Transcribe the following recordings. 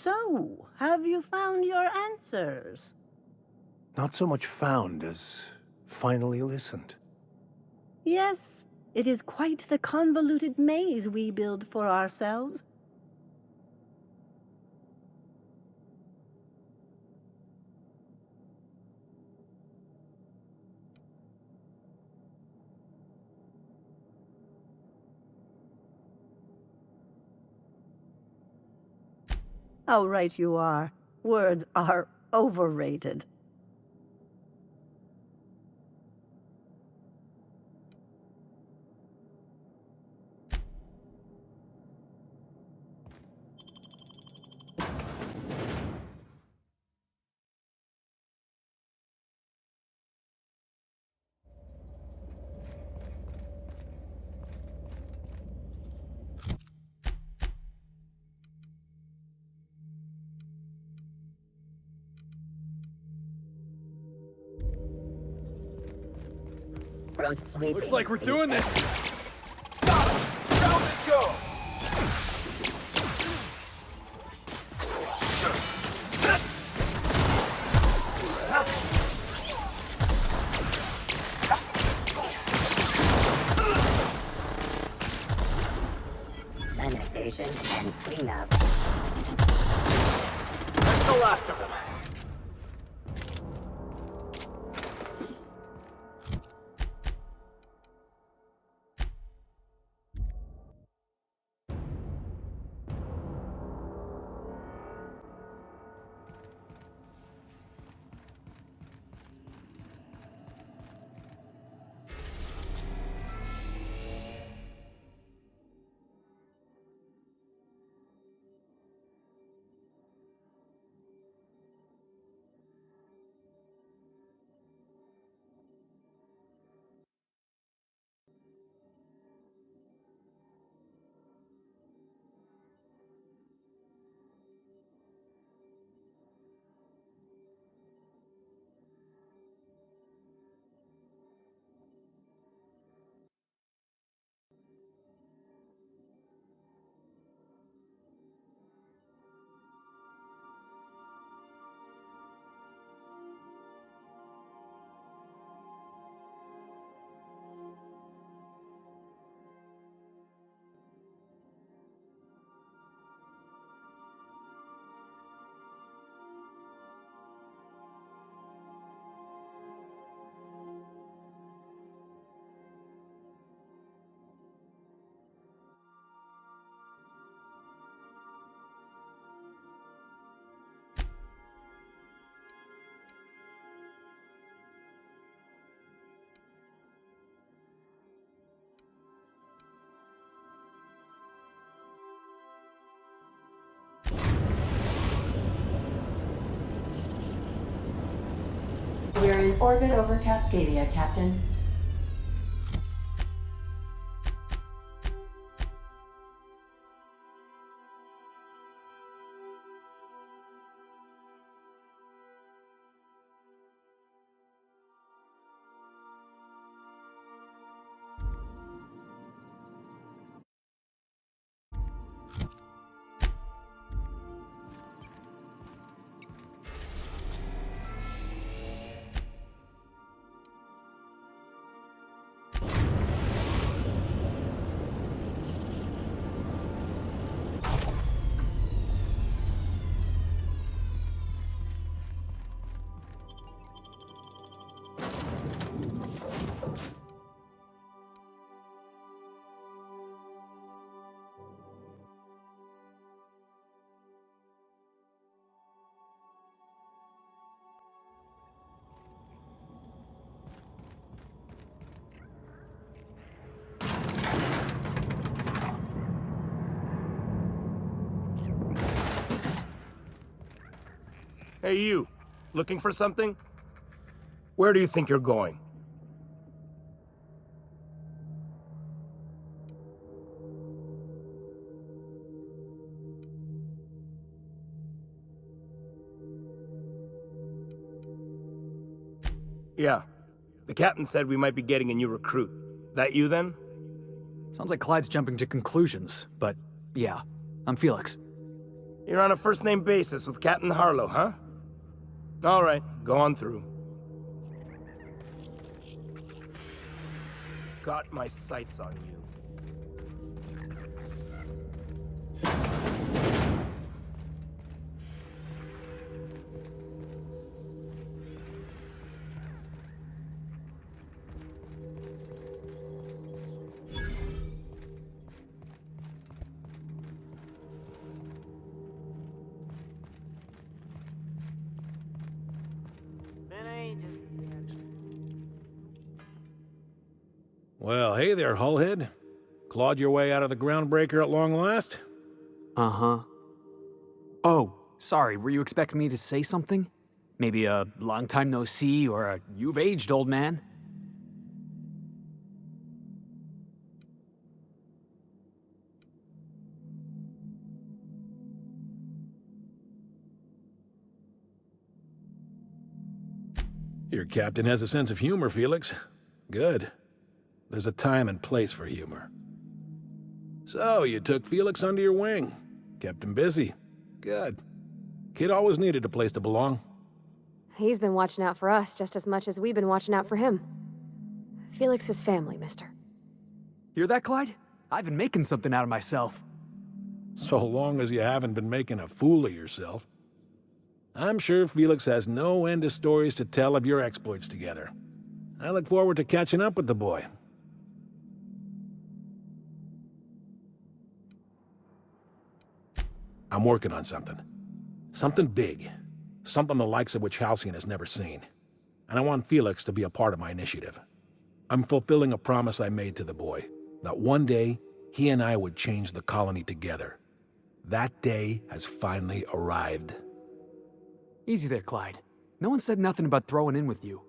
So, have you found your answers? Not so much found as finally listened. Yes, it is quite the convoluted maze we build for ourselves. How right you are. Words are overrated. Looks like we're doing this! Stop! Down and go! Sanitation and cleanup. That's the last of them. We're in orbit over Cascadia, Captain. Hey, you. Looking for something? Where do you think you're going? Yeah. The captain said we might be getting a new recruit. That you, then? Sounds like Clyde's jumping to conclusions, but yeah, I'm Felix. You're on a first-name basis with Captain Harlow, huh? All right, go on through. Got my sights on you. Well, hey there, Hullhead. Clawed your way out of the groundbreaker at long last? Uh-huh. Oh, sorry, were you expecting me to say something? Maybe a long time no see or a you've aged, old man? Your captain has a sense of humor, Felix. Good. There's a time and place for humor. So, you took Felix under your wing. Kept him busy. Good. Kid always needed a place to belong. He's been watching out for us just as much as we've been watching out for him. Felix is family, mister. Hear that, Clyde? I've been making something out of myself. So long as you haven't been making a fool of yourself. I'm sure Felix has no end of stories to tell of your exploits together. I look forward to catching up with the boy. I'm working on something. Something big. Something the likes of which Halcyon has never seen. And I want Felix to be a part of my initiative. I'm fulfilling a promise I made to the boy, that one day, he and I would change the colony together. That day has finally arrived. Easy there, Clyde. No one said nothing about throwing in with you.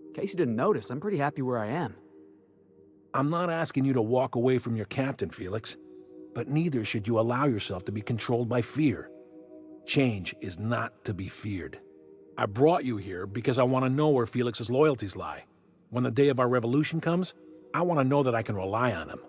In case you didn't notice, I'm pretty happy where I am. I'm not asking you to walk away from your captain, Felix. But neither should you allow yourself to be controlled by fear. Change is not to be feared. I brought you here because I want to know where Felix's loyalties lie. When the day of our revolution comes, I want to know that I can rely on him.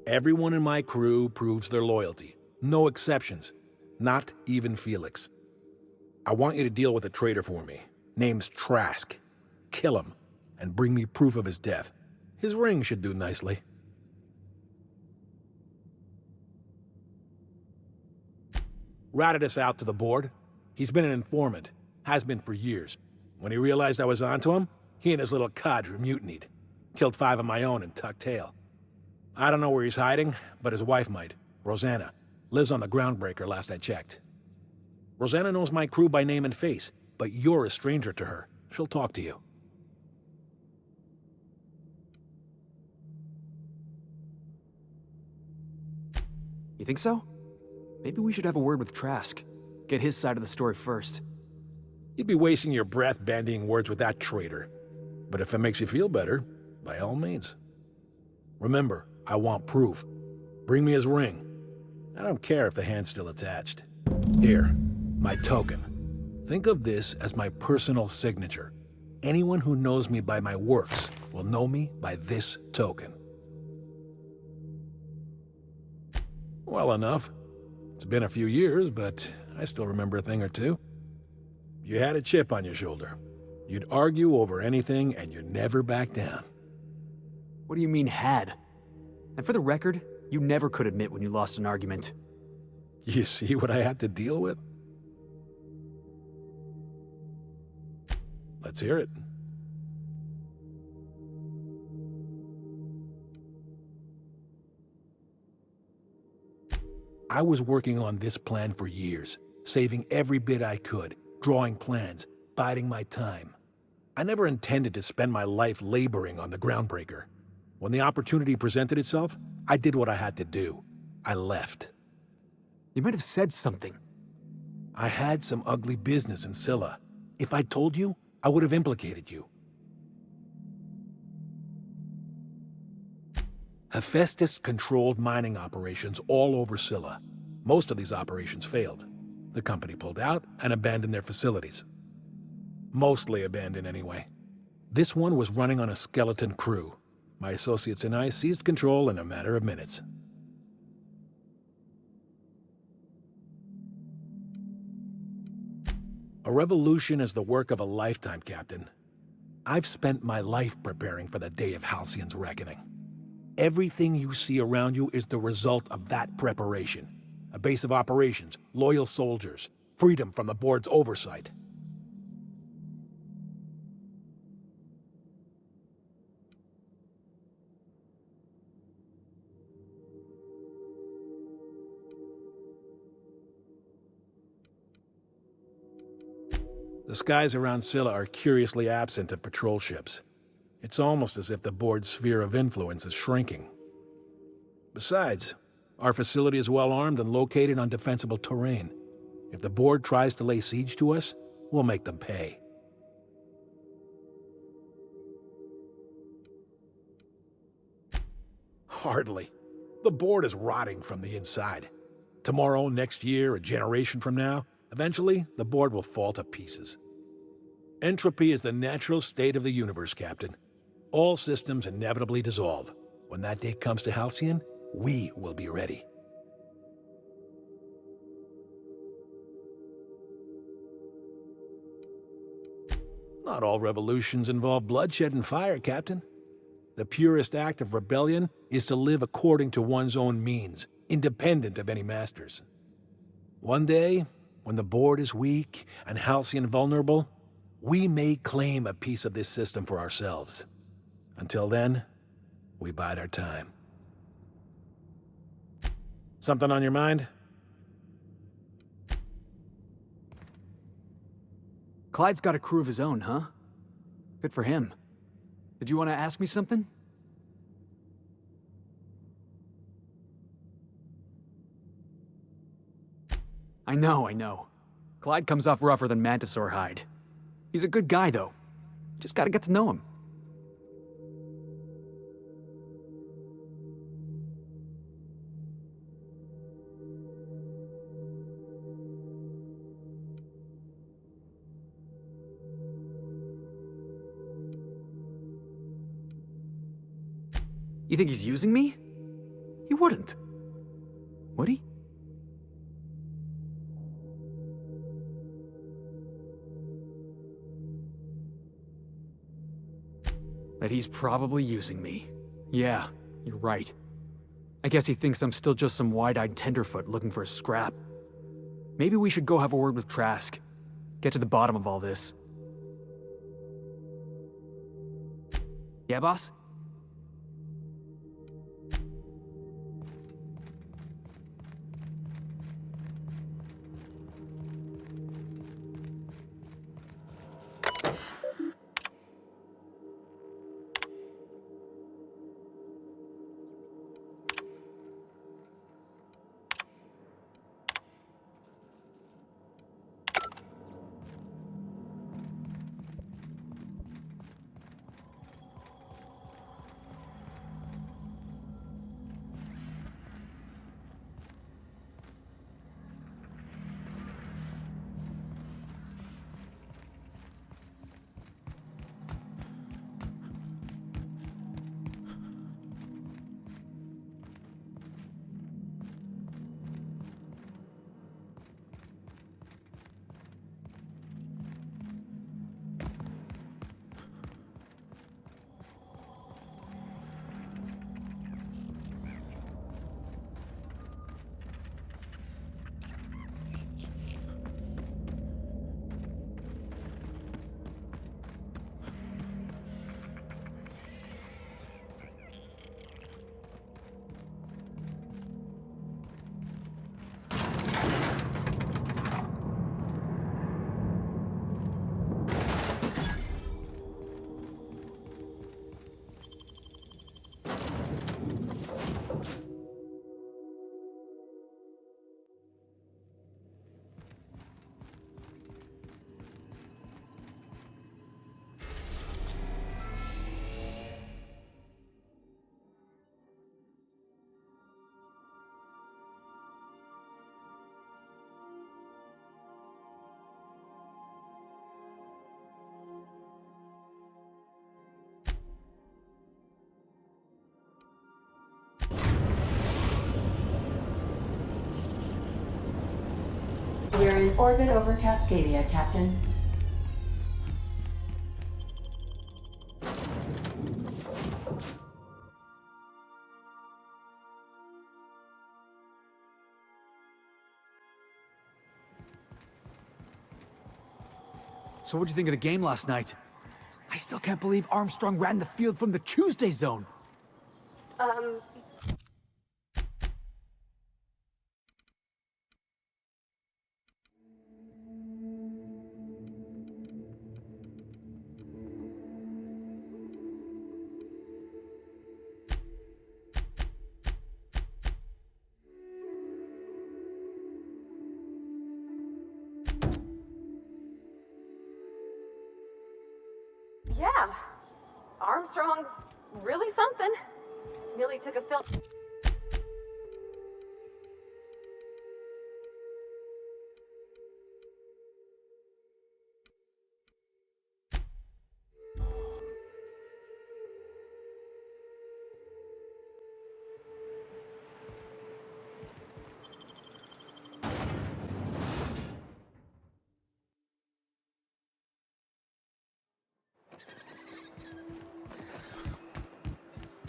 Everyone in my crew proves their loyalty. No exceptions. Not even Felix. I want you to deal with a traitor for me. Name's Trask. Kill him, and bring me proof of his death. His ring should do nicely. Ratted us out to the board. He's been an informant. Has been for years. When he realized I was onto him, he and his little cadre mutinied. Killed 5 of my own and tucked tail. I don't know where he's hiding, but his wife might. Rosanna. Lives on the groundbreaker last I checked. Rosanna knows my crew by name and face, but you're a stranger to her. She'll talk to you. You think so? Maybe we should have a word with Trask. Get his side of the story first. You'd be wasting your breath bandying words with that traitor. But if it makes you feel better, by all means. Remember, I want proof. Bring me his ring. I don't care if the hand's still attached. Here, my token. Think of this as my personal signature. Anyone who knows me by my works will know me by this token. Well enough. It's been a few years, but I still remember a thing or two. You had a chip on your shoulder. You'd argue over anything, and you never back down. What do you mean, had? And for the record, you never could admit when you lost an argument. You see what I had to deal with? Let's hear it. I was working on this plan for years, saving every bit I could, drawing plans, biding my time. I never intended to spend my life laboring on the groundbreaker. When the opportunity presented itself, I did what I had to do. I left. You might have said something. I had some ugly business in Scylla. If I told you, I would have implicated you. Hephaestus controlled mining operations all over Scylla. Most of these operations failed. The company pulled out and abandoned their facilities. Mostly abandoned anyway. This one was running on a skeleton crew. My associates and I seized control in a matter of minutes. A revolution is the work of a lifetime, Captain. I've spent my life preparing for the day of Halcyon's reckoning. Everything you see around you is the result of that preparation. A base of operations, loyal soldiers, freedom from the board's oversight. The skies around Scylla are curiously absent of patrol ships. It's almost as if the board's sphere of influence is shrinking. Besides, our facility is well armed and located on defensible terrain. If the board tries to lay siege to us, we'll make them pay. Hardly. The board is rotting from the inside. Tomorrow, next year, a generation from now, eventually, the board will fall to pieces. Entropy is the natural state of the universe, Captain. All systems inevitably dissolve. When that day comes to Halcyon, we will be ready. Not all revolutions involve bloodshed and fire, Captain. The purest act of rebellion is to live according to one's own means, independent of any masters. One day, when the board is weak and Halcyon vulnerable, we may claim a piece of this system for ourselves. Until then, we bide our time. Something on your mind? Clyde's got a crew of his own, huh? Good for him. Did you want to ask me something? I know. Clyde comes off rougher than Mantisaur hide. He's a good guy, though. Just gotta get to know him. You think he's using me? He wouldn't. Would he? That he's probably using me. Yeah, you're right. I guess he thinks I'm still just some wide-eyed tenderfoot looking for a scrap. Maybe we should go have a word with Trask. Get to the bottom of all this. Yeah, boss? We're in orbit over Cascadia, Captain. So what'd you think of the game last night? I still can't believe Armstrong ran the field from the Tuesday zone. Yeah. Armstrong's really something. Nearly took a film.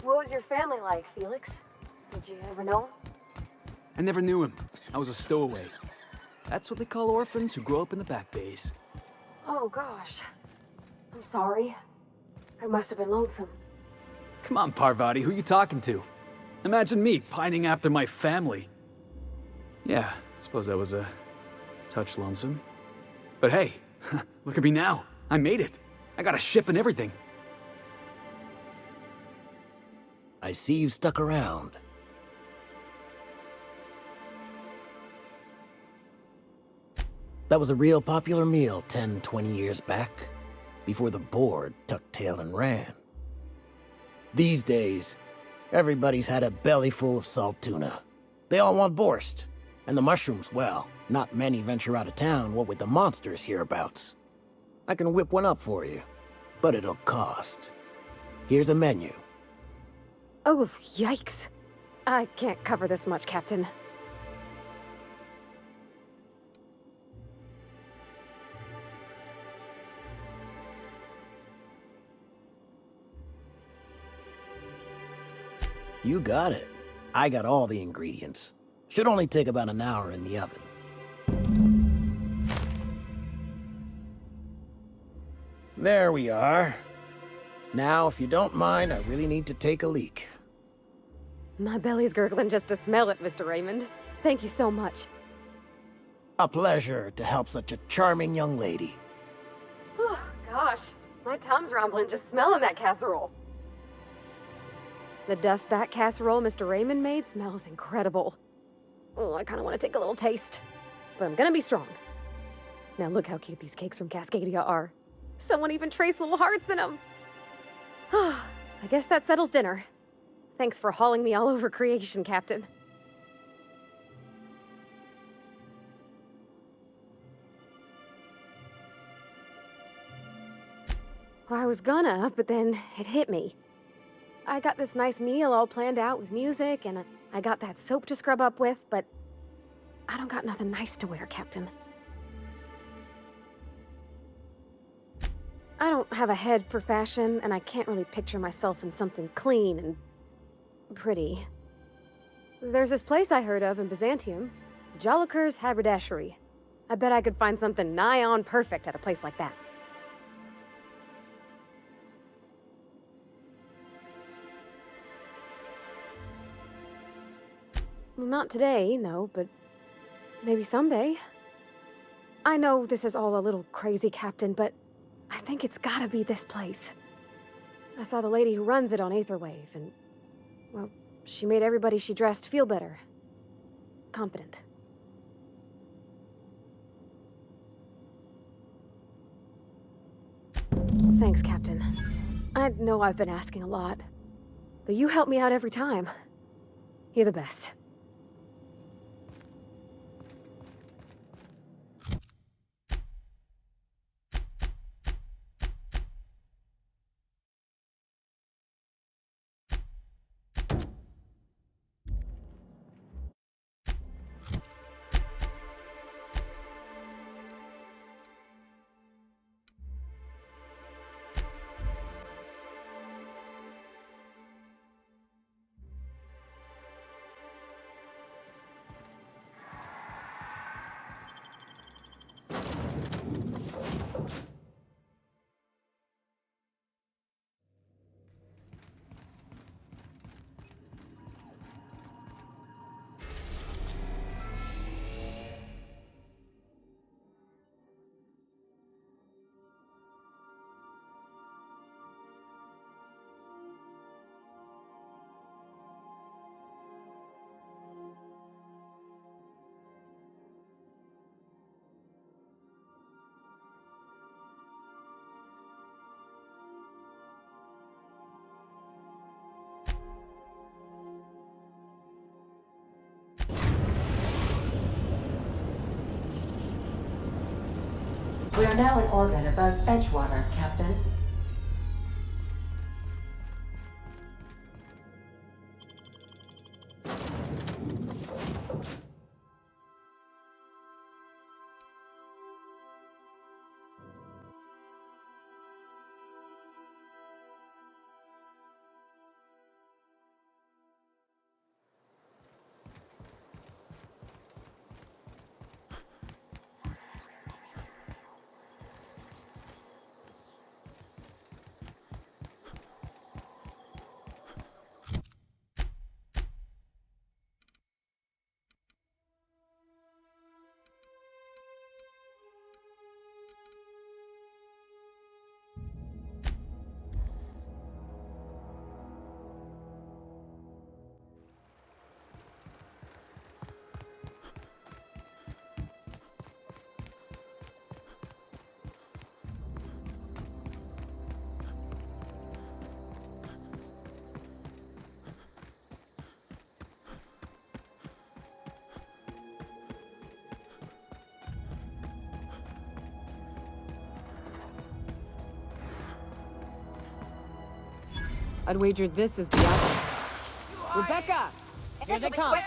What was your family like, Felix? Did you ever know him? I never knew him. I was a stowaway. That's what they call orphans who grow up in the back bays. Oh, gosh. I'm sorry. I must have been lonesome. Come on, Parvati, who you talking to? Imagine me pining after my family. Yeah, I suppose that was a touch lonesome. But hey, look at me now. I made it. I got a ship and everything. I see you stuck around. That was a real popular meal 10, 20 years back, before the board tucked tail and ran. These days, everybody's had a belly full of salt tuna. They all want borscht. And the mushrooms, well, not many venture out of town, what with the monsters hereabouts. I can whip one up for you, but it'll cost. Here's a menu. Oh, yikes. I can't cover this much, Captain. You got it. I got all the ingredients. Should only take about an hour in the oven. There we are. Now, if you don't mind, I really need to take a leak. My belly's gurgling just to smell it, Mr. Raymond. Thank you so much. A pleasure to help such a charming young lady. Oh, gosh. My tum's rumbling just smelling that casserole. The dustback casserole Mr. Raymond made smells incredible. Oh, I kind of want to take a little taste. But I'm gonna be strong. Now look how cute these cakes from Cascadia are. Someone even traced little hearts in them. I guess that settles dinner. Thanks for hauling me all over creation, Captain. Well, I was gonna, but then it hit me. I got this nice meal all planned out with music, and I got that soap to scrub up with, but I don't got nothing nice to wear, Captain. I don't have a head for fashion, and I can't really picture myself in something clean and pretty. There's this place I heard of in Byzantium, Joliker's Haberdashery. I bet I could find something nigh on perfect at a place like that. Not today, no, but maybe someday. I know this is all a little crazy, Captain, but I think it's gotta be this place. I saw the lady who runs it on Aetherwave, and, well, she made everybody she dressed feel better. Confident. Thanks, Captain. I know I've been asking a lot, but you help me out every time. You're the best. are now in orbit above Edgewater, Captain. I'd wager this is the other. Rebecca! Here they come!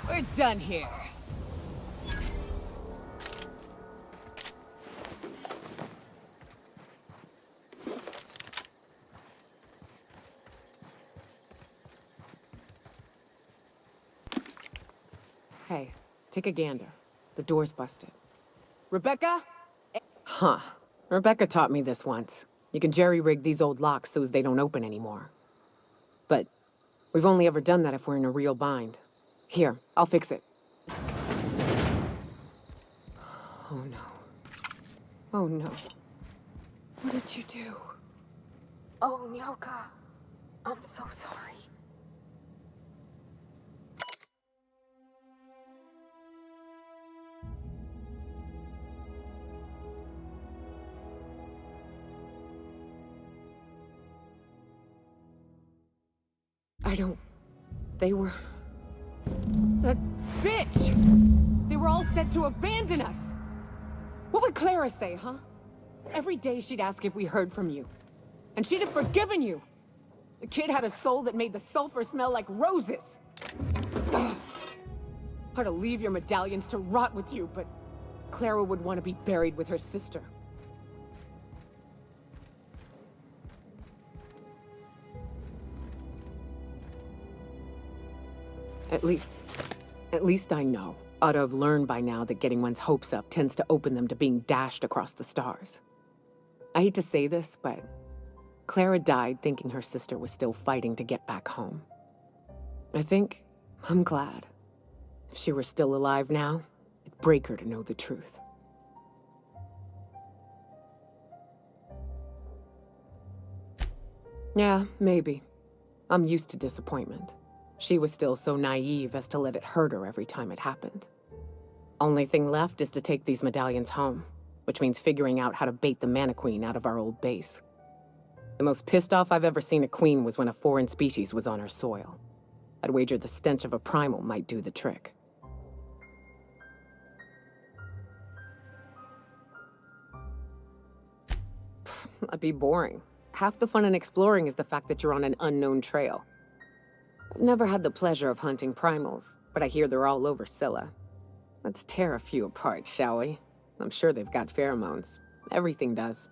We're done here. Hey, take a gander. The door's busted. Rebecca? Huh. Rebecca taught me this once. You can jerry-rig these old locks so as they don't open anymore. But we've only ever done that if we're in a real bind. Here, I'll fix it. Oh no. Oh no. What did you do? Oh, Nyoka. I'm so sorry. They were... That bitch! They were all set to abandon us! What would Clara say, huh? Every day she'd ask if we heard from you. And she'd have forgiven you! The kid had a soul that made the sulfur smell like roses! Ugh. Or to leave your medallions to rot with you, but Clara would want to be buried with her sister. At least I know. Ought to have learned by now that getting one's hopes up tends to open them to being dashed across the stars. I hate to say this, but Clara died thinking her sister was still fighting to get back home. I'm glad. If she were still alive now, it'd break her to know the truth. Yeah, maybe. I'm used to disappointment. She was still so naive as to let it hurt her every time it happened. Only thing left is to take these medallions home, which means figuring out how to bait the Mana Queen out of our old base. The most pissed off I've ever seen a queen was when a foreign species was on her soil. I'd wager the stench of a primal might do the trick. That'd be boring. Half the fun in exploring is the fact that you're on an unknown trail. I've never had the pleasure of hunting primals, but I hear they're all over Scylla. Let's tear a few apart, shall we? I'm sure they've got pheromones. Everything does.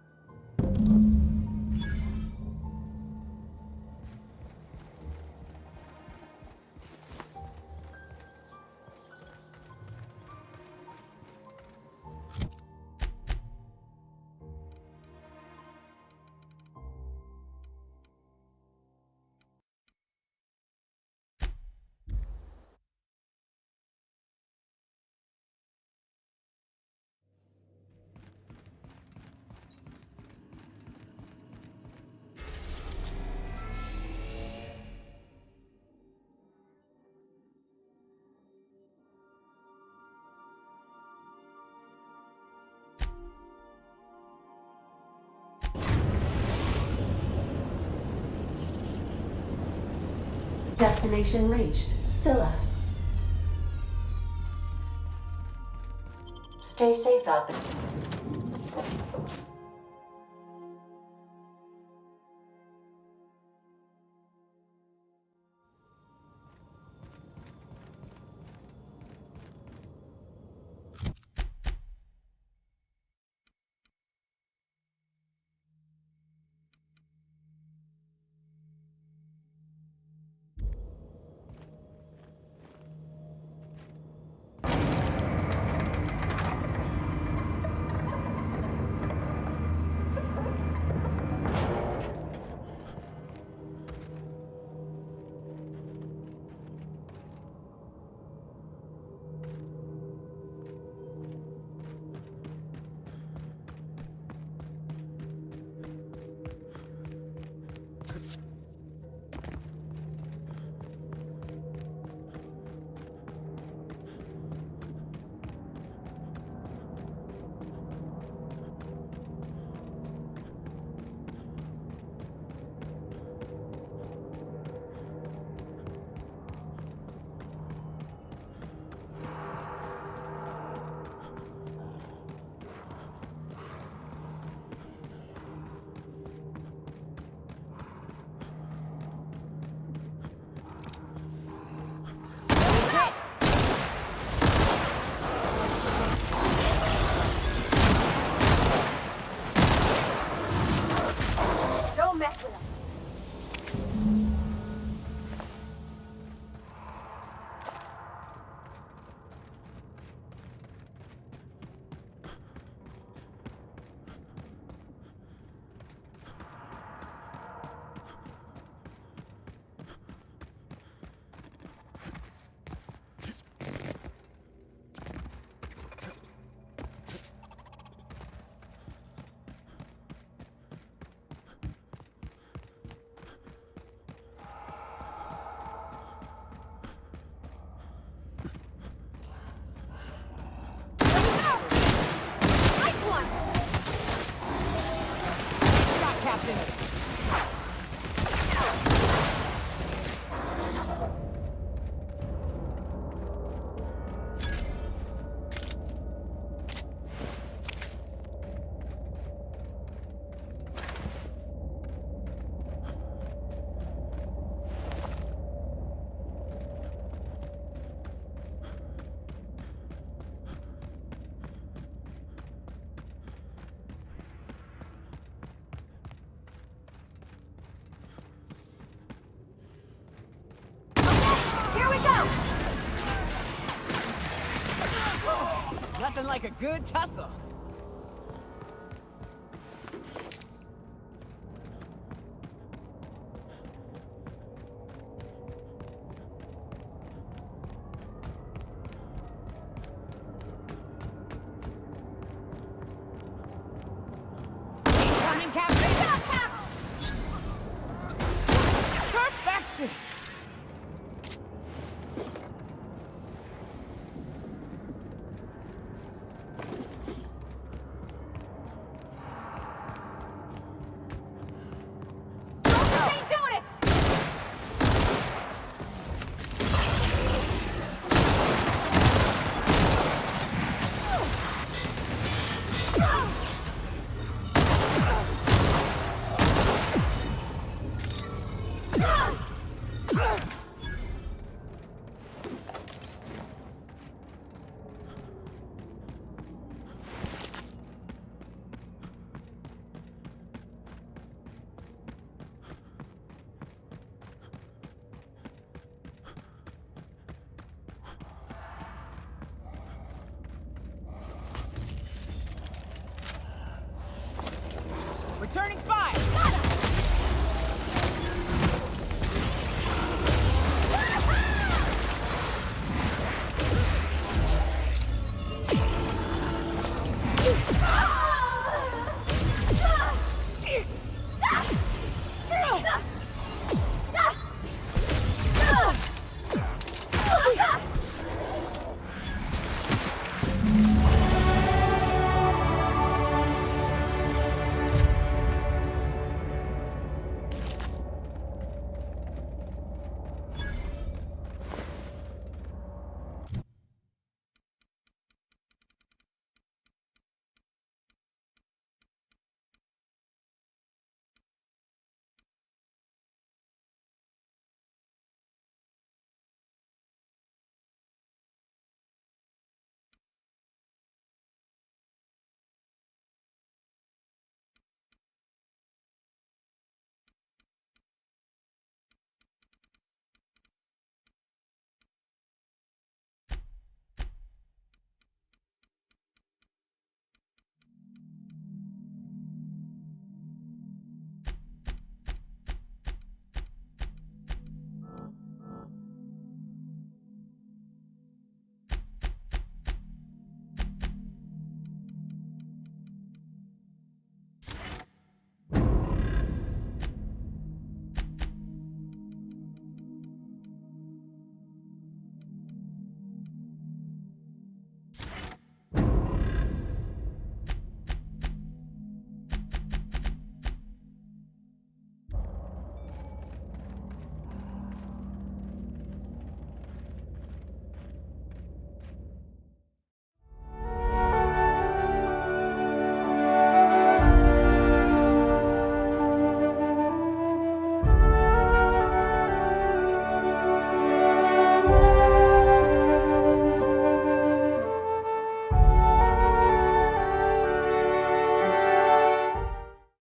Destination reached. Scylla. Stay safe out there. Nothing like a good tussle. Incoming, Captain! Perfection!